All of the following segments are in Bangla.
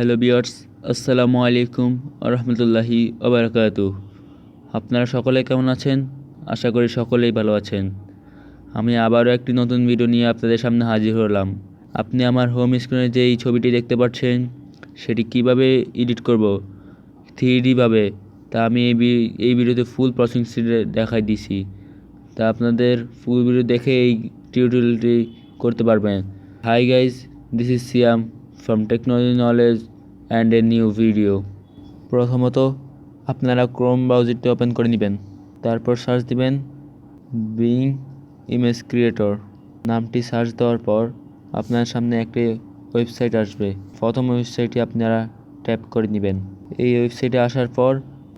হ্যালো ভিউয়ার্স, আসসালামু আলাইকুম রহমতুল্লাহি ওবারাকাতুহ। আপনারা সকলে কেমন আছেন? আশা করি সকলেই ভালো আছেন। আমি আবারও একটি নতুন ভিডিও নিয়ে আপনাদের সামনে হাজির হলাম। আপনি আমার হোম স্ক্রিনে যে এই ছবিটি দেখতে পাচ্ছেন, সেটি কিভাবে এডিট করব 3D ভাবে, তা আমি এই ভিডিওতে ফুল প্রসেসিং দেখাই দিছি। তা আপনাদের ফুল ভিডিও দেখে এই টিউটোরিয়ালটি করতে পারবেন। Hi guys, this is Siam from technology knowledge and a new video। প্রথমত আপনারা ক্রোম ব্রাউজারটি ওপেন করে নেবেন, তারপর সার্চ দিবেন বিং ইমেজ ক্রিয়েটর। নামটি সার্চ দেওয়ার পর আপনার সামনে একটি ওয়েবসাইট আসবে। প্রথম ওয়েবসাইটে আপনারা ট্যাপ করে নেবেন। এই ওয়েবসাইটে আসার পর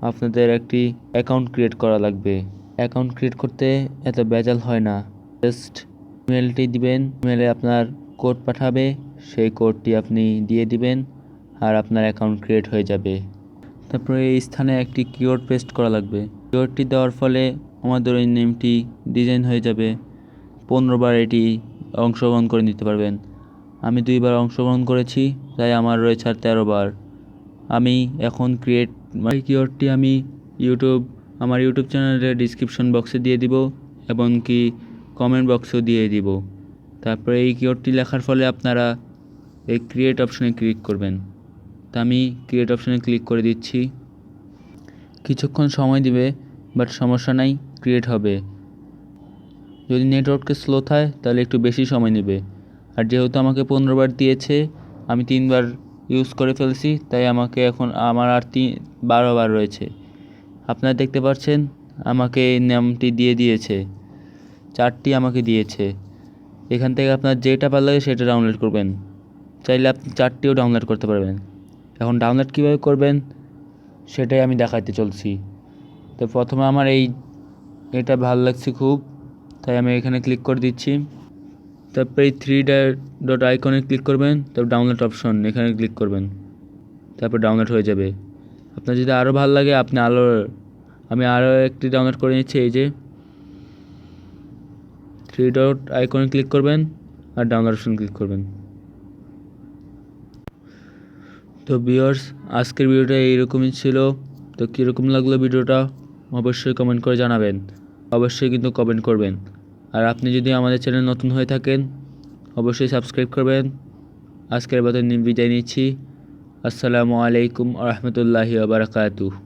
আপনাদের একটি অ্যাকাউন্ট ক্রিয়েট করা লাগবে। অ্যাকাউন্ট ক্রিয়েট করতে এত ভেজাল হয় না, জাস্ট ইমেলটি দিবেন, ইমেলে আপনার কোড পাঠাবে, সেই কোডটি আপনি দিয়ে দিবেন আর আপনার অ্যাকাউন্ট ক্রিয়েট হয়ে যাবে। তারপরে এই স্থানে একটি কিওয়ার্ড পেস্ট করা লাগবে। কিওয়ার্ডটি দেওয়ার ফলে আমাদের ওই নেমটি ডিজাইন হয়ে যাবে। 15 বার এটি অংশগ্রহণ করে নিতে পারবেন। আমি 2 বার অংশগ্রহণ করেছি, তাই আমার রয়েছে আর 13 বার। আমি এখন কিওয়ার্ডটি আমি আমার ইউটিউব চ্যানেলের ডিসক্রিপশন বক্সে দিয়ে দিব এবং কি কমেন্ট বক্সেও দিয়ে দিব। তারপরে এই কিওয়ার্ডটি লেখার ফলে আপনারা এই ক্রিয়েট অপশনে ক্লিক করবেন। তা আমি ক্রিয়েট অপশনে ক্লিক করে দিচ্ছি। কিছুক্ষণ সময় দিবে, বাট সমস্যা নাই, ক্রিয়েট হবে। যদি নেটওয়ার্ককে স্লো থাকে তাহলে একটু বেশি সময় নেবে। আর যেহেতু আমাকে 15 বার দিয়েছে, আমি 3 বার ইউজ করে ফেলছি, তাই আমার আর 12 বার রয়েছে। আপনারা দেখতে পাচ্ছেন আমাকে এই নামটি দিয়ে দিয়েছে, 4টি আমাকে দিয়েছে। এখান থেকে আপনার যেটা ভালো লাগে সেটা ডাউনলোড করবেন। চাইলে আপনি 4টিও ডাউনলোড করতে পারবেন। এখন ডাউনলোড কীভাবে করবেন সেটাই আমি দেখাতে চলছি। তো প্রথমে আমার এটা ভালো লাগছে খুব, তাই আমি এখানে ক্লিক করে দিচ্ছি। তারপরে এই 3 ডট আইকনে ক্লিক করবেন, তারপর ডাউনলোড অপশন এখানে ক্লিক করবেন, তারপর ডাউনলোড হয়ে যাবে। আপনার যদি আরও ভালো লাগে আমি আরও একটি ডাউনলোড করে নিচ্ছি। এই যে 3 ডট আইকনে ক্লিক করবেন আর ডাউনলোড অপশন ক্লিক করবেন। তো ভিউয়ার্স, আজকের ভিডিওটা এইরকমই ছিল। তো কীরকম লাগলো ভিডিওটা অবশ্যই কমেন্ট করে জানাবেন। অবশ্যই কিন্তু কমেন্ট করবেন। আর আপনি যদি আমাদের চ্যানেল নতুন হয়ে থাকেন অবশ্যই সাবস্ক্রাইব করবেন। আজকের মতো বিদায় নিচ্ছি। আসসালামু আলাইকুম রহমতুল্লাহি ওয়া বারাকাতুহু।